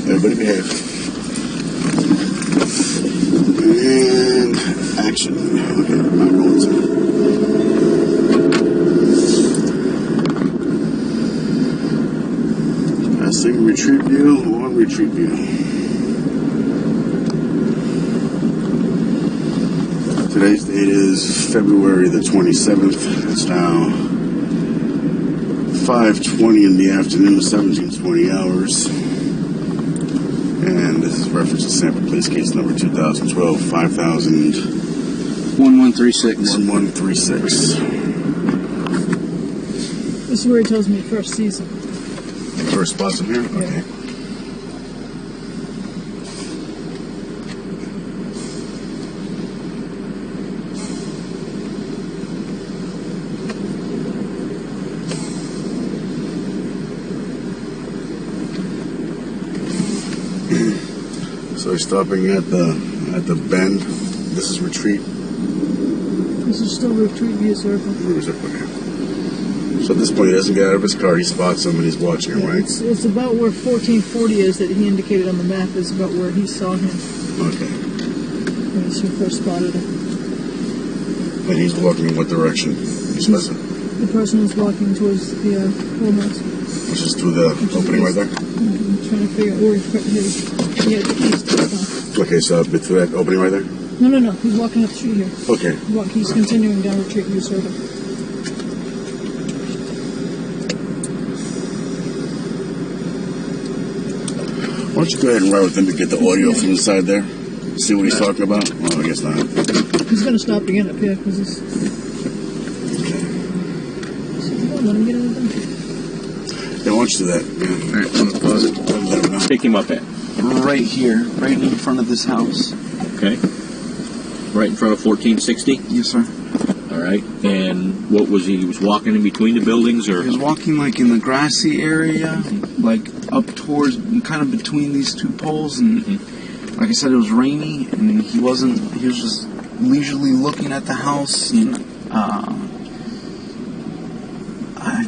Everybody behave. And action. Okay, my rolls in. Passing retreat view, on retreat view. Today's date is February the 27th. It's now 5:20 in the afternoon, 17:20 hours. And this is reference to sample police case number 2012 1136. 1136. This is where he tells me he first sees him. First spots in here? Yeah. Okay. So we're stopping at the bend. This is retreat. This is still retreat view circle. Okay. So at this point, he doesn't get out of his car. He spots him and he's watching him, right? It's about where 1440 is that he indicated on the map is about where he saw him. Okay. When he first spotted him. And he's walking in what direction? The person is walking towards the homehouse. Which is through the opening right there? I'm trying to figure out where he had the keys to the car. Okay, so through that opening right there? No. He's walking up the street here. Okay. He's continuing down retreat view circle. Why don't you go ahead and ride with him to get the audio from inside there? See what he's talking about? Well, I guess not. He's going to stop again up here because he's... Let him get in the back. Yeah, why don't you do that? Yeah. Alright, I'm gonna pause it. Let him know. Pick him up at? Right here, right in front of this house. Okay. Right in front of 1460? Yes, sir. All right. And what was he was walking in between the buildings, or? He was walking like in the grassy area, like up towards, kind of between these two poles, and like I said, it was rainy, and he was just leisurely looking at the house, and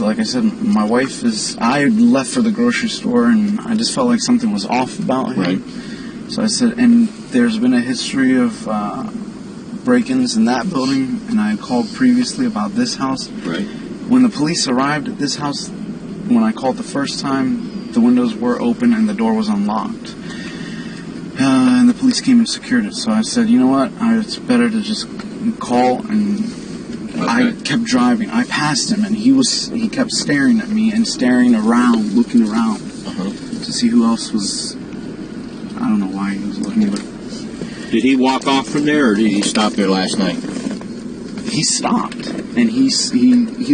like I said, my wife I left for the grocery store, and I just felt like something was off about him. Right. So I said, and there's been a history of break-ins in that building, and I had called previously about this house. Right. When the police arrived at this house, when I called the first time, the windows were open and the door was unlocked. And the police came and secured it. So I said, you know what, it's better to just call, and I kept driving. I passed him, and he kept staring at me and staring around, looking around to see who else was. I don't know why he was looking, but did he walk off from there, or did he stop there last night? He stopped, and he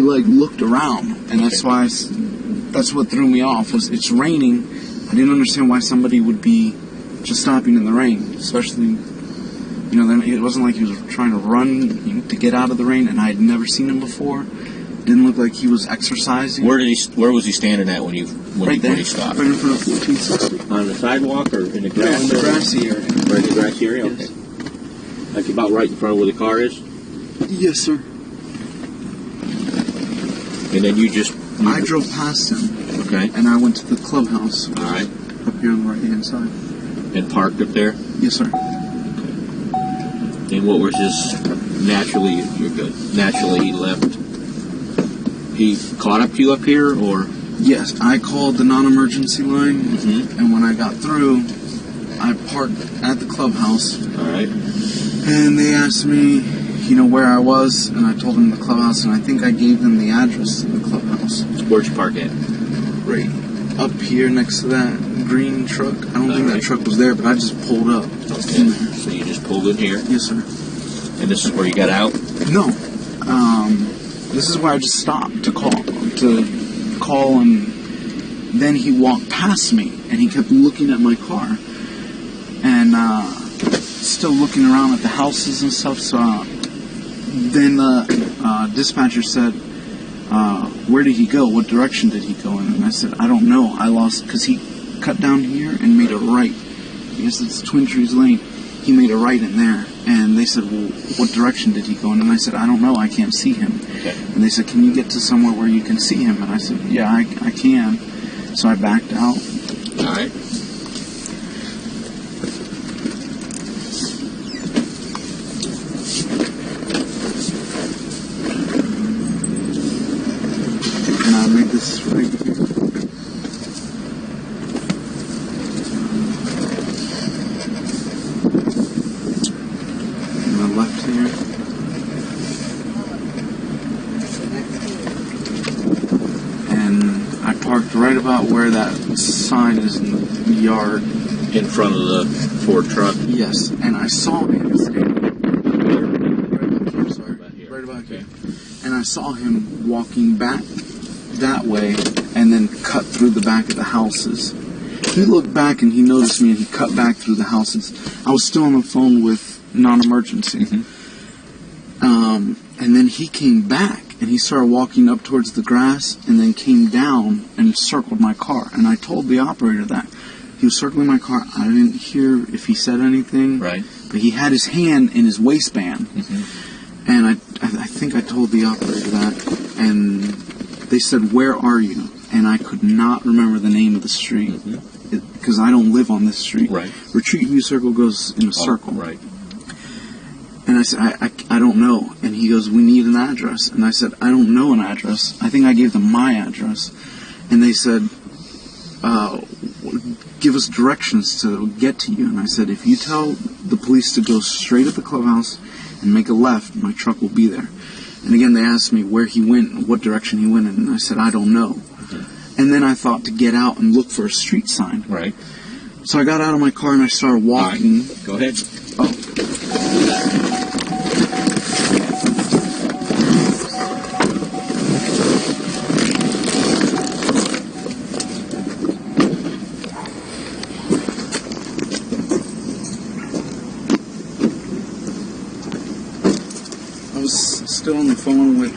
like looked around, and that's why that's what threw me off. Was it's raining? I didn't understand why somebody would be just stopping in the rain, especially. Then it wasn't like he was trying to run to get out of the rain, and I had never seen him before. Didn't look like he was exercising. Where was he standing at when he stopped? Right in front of 1460. On the sidewalk or in the ground? Yeah, in the grassy area. Right in the grassy area? Yes. Okay. Like about right in front of where the car is? Yes, sir. And then I drove past him. Okay. And I went to the clubhouse. All right. Up here on the right-hand side. And parked up there? Yes, sir. And what was his naturally he left? He caught up to you up here, or? Yes, I called the non-emergency line, and when I got through, I parked at the clubhouse. All right. And they asked me, where I was, and I told them the clubhouse, and I think I gave them the address of the clubhouse. Where'd you park at? Right up here next to that green truck. I don't think that truck was there, but I just pulled up. Okay. So you just pulled in here? Yes, sir. And this is where you got out? No. This is where I just stopped to call, and then he walked past me, and he kept looking at my car, and still looking around at the houses and stuff. So then the dispatcher said, where did he go? What direction did he go in? And I said, I don't know. I lost, because he cut down here and made a right. I guess it's Twin Trees Lane. He made a right in there. And they said, well, what direction did he go in? And I said, I don't know. I can't see him. Okay. And they said, can you get to somewhere where you can see him? And I said, yeah, I can. So I backed out. All right. about where that sign is in the yard. In front of the Ford truck. Yes, and I saw him standing right about here. And I saw him walking back that way and then cut through the back of the houses. He looked back and he noticed me and he cut back through the houses. I was still on the phone with non-emergency. And then he came back and he started walking up towards the grass and then came down and circled my car. And I told the operator that. He was circling my car. I didn't hear if he said anything. Right. But he had his hand in his waistband. And I think I told the operator that. And they said, "Where are you?" And I could not remember the name of the street. Because I don't live on this street. Right. Retreat View Circle goes in a circle. Right. And I said, I don't know. And he goes, "We need an address." And I said, "I don't know an address." I think I gave them my address. And they said, "Give us directions to get to you." And I said, "If you tell the police to go straight at the clubhouse and make a left, my truck will be there." And again, they asked me where he went, what direction he went in. And I said, "I don't know." And then I thought to get out and look for a street sign. Right. So I got out of my car and I started walking. Right. Go ahead. Oh. I was still on the phone with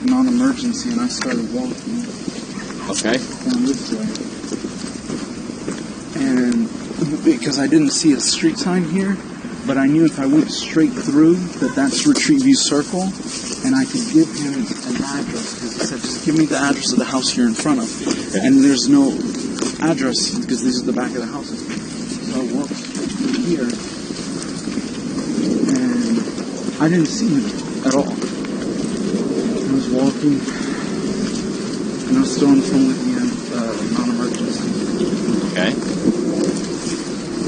non-emergency and I started walking Okay. down this way. And because I didn't see a street sign here, but I knew if I went straight through that's Retreat View Circle, and I could give him an address, because he said, "Just give me the address of the house you're in front of." Okay. And there's no address, because these are the back of the houses. So I walked through here, and I didn't see him at all. I was walking, and I was still on the phone with the non-emergency. Okay.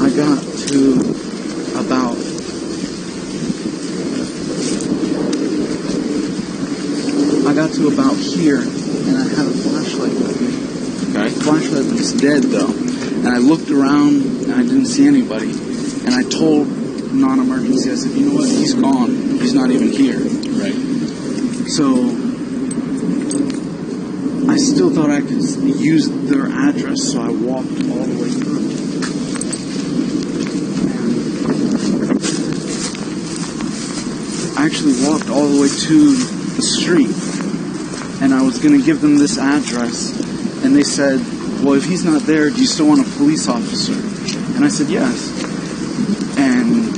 I got to about here, and I had a flashlight with me. Okay. The flashlight was dead though, and I looked around and I didn't see anybody. And I told non-emergency, I said, "You know what? He's gone. He's not even here." Right. So I still thought I could use their address, so I walked all the way through. I actually walked all the way to the street, and I was going to give them this address, and they said, "Well, if he's not there, do you still want a police officer?" And I said, "Yes." And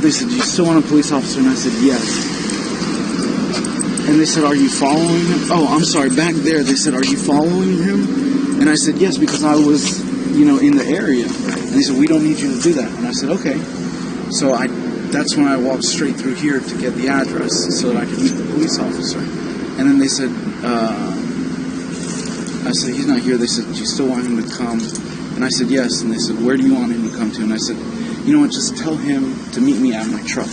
they said, "Do you still want a police officer?" And I said, "Yes." And they said, "Are you following him?" Oh, I'm sorry, back there, they said, "Are you following him?" And I said, "Yes," because I was, in the area. And they said, "We don't need you to do that." And I said, "Okay." So that's when I walked straight through here to get the address so that I could meet the police officer. And then they said, I said, "He's not here." They said, "Do you still want him to come?" And I said, "Yes." And they said, "Where do you want him to come to?" And I said, "You know what, just tell him to meet me at my truck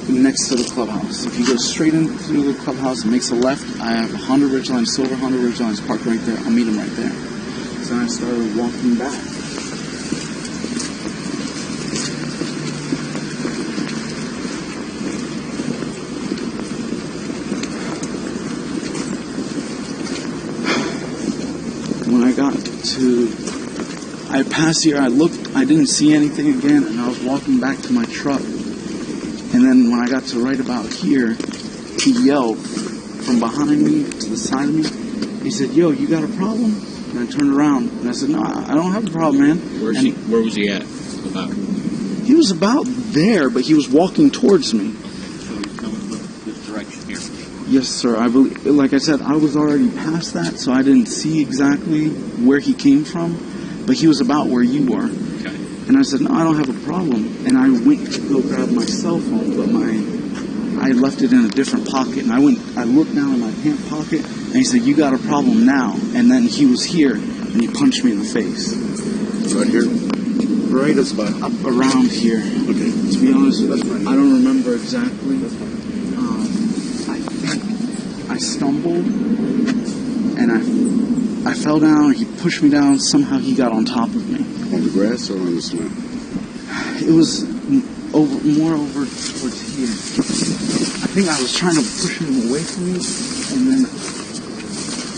next to the clubhouse. If he goes straight into the clubhouse and makes a left, I have a Honda Ridgeline, silver Honda Ridgeline parked right there. I'll meet him right there." So I started walking back. When I got I passed here, I looked, I didn't see anything again, and I was walking back to my truck. And then when I got to right about here, he yelled from behind me to the side of me. He said, "Yo, you got a problem?" And I turned around, and I said, "No, I don't have a problem, man." Where was he at? About? He was about there, but he was walking towards me. So he's coming from this direction here. Yes, sir. I believe, like I said, I was already past that, so I didn't see exactly where he came from, but he was about where you were. Okay. And I said, "No, I don't have a problem." And I went to go grab my cell phone, but I had left it in a different pocket. And I looked down in my pant pocket, and he said, "You got a problem now." And then he was here, and he punched me in the face. Right here? Right up around here. Okay. To be honest with That's you, fine. I don't remember exactly. I think I stumbled, and I fell down. He pushed me down. Somehow he got on top of me. On the grass or on the cement? It was more over towards here. I think I was trying to push him away from me, and then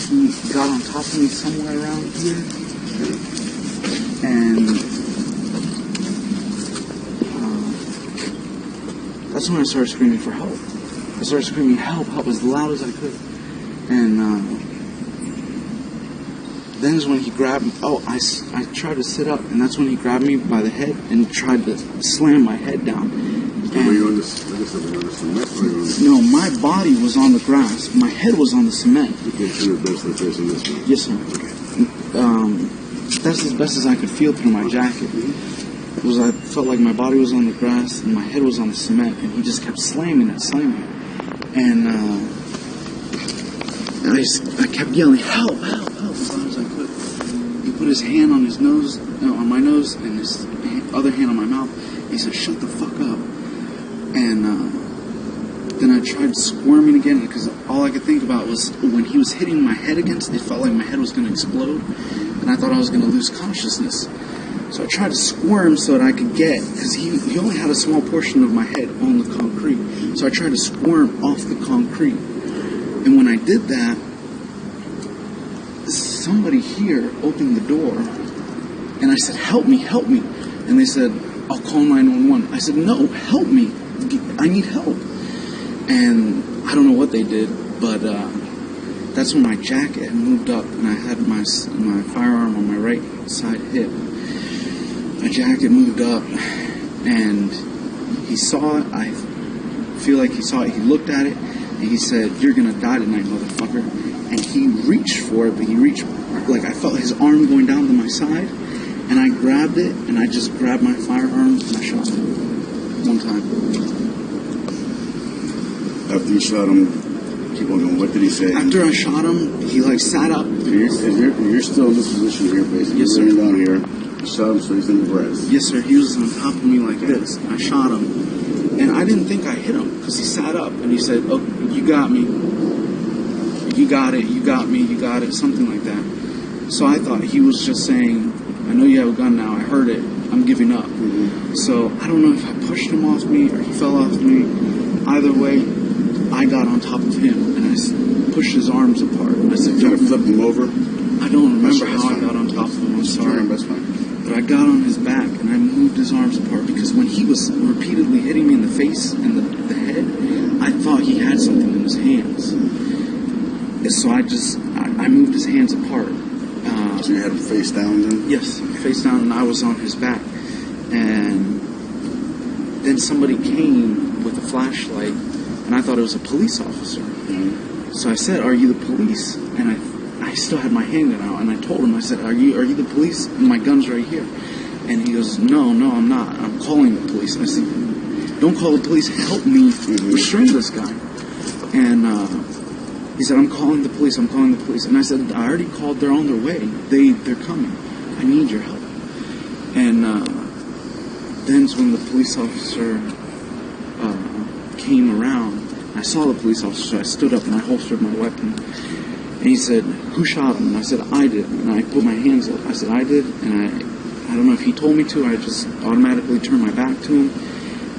he got on top of me somewhere around here, and that's when I started screaming for help. I started screaming help as loud as I could, and then is when he grabbed me. Oh, I tried to sit up, and that's when he grabbed me by the head and tried to slam my head down. Were you on the cement? No, my body was on the grass. My head was on the cement. You can't see the best location this one? Yes, sir. That's as best as I could feel through my jacket. I felt like my body was on the grass and my head was on the cement, and he just kept slamming it. And I kept yelling, help, help, help, as loud as I could. He put his hand on his nose, on my nose, and his other hand on my mouth. He said, shut the fuck up. And then I tried squirming again, because all I could think about was when he was hitting my head against it, felt like my head was going to explode, and I thought I was going to lose consciousness. So I tried to squirm so that I could get, because he only had a small portion of my head on the concrete. So I tried to squirm off the concrete. And when I did that, somebody here opened the door, and I said, help me, help me. And they said, I'll call 911. I said, no, help me. I need help. And I don't know what they did, but that's when my jacket had moved up, and I had my firearm on my right side hip. My jacket moved up, and he saw it. I feel like he saw it. He looked at it, and he said, you're going to die tonight, motherfucker. And he reached for it, but he reached, like I felt his arm going down to my side, and I grabbed it, and I just grabbed my firearm, and I shot him. One time. After you shot him, keep on going. What did he say? After I shot him, he like sat up. So you're still in this position here, basically. Yes, sir. Laying down here. You shot him, so he's in the grass. Yes, sir. He was on top of me like this. I shot him, and I didn't think I hit him because he sat up and he said, "Oh, you got me. You got it. You got me. You got it." Something like that. So I thought he was just saying, "I know you have a gun now. I heard it. I'm giving up." Mm-hmm. So I don't know if I pushed him off me or he fell off me. Either way, I got on top of him and I pushed his arms apart. I said, Trying to flip him over? I don't remember how I got on top of him. I'm sorry. That's fine. But I got on his back and I moved his arms apart because when he was repeatedly hitting me in the face and the head, I thought he had something in his hands. And so I moved his hands apart. So you had him face down then? Yes, face down, and I was on his back. And then somebody came with a flashlight, and I thought it was a police officer. Mm-hmm. So I said, "Are you the police?" And I still had my handgun out, and I told him, I said, "Are you the police?" And my gun's right here. And he goes, No, I'm not. I'm calling the police." And I said, "Don't call the police. Help me restrain this guy." And he said, I'm calling the police. And I said, "I already called. They're on their way. They're coming. I need your help." And then's when the police officer came around. I saw the police officer, so I stood up and I holstered my weapon. And he said, "Who shot him?" And I said, "I did." And I put my hands up. I said, "I did." And I don't know if he told me to. I just automatically turned my back to him.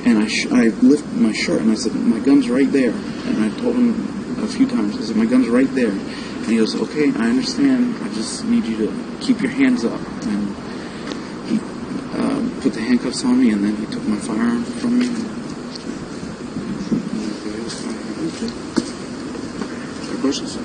And I lifted my shirt and I said, "My gun's right there." And I told him a few times, I said, "My gun's right there." And he goes, "Okay, I understand. I just need you to keep your hands up." And he put the handcuffs on me, and then he took my firearm from me. Questions?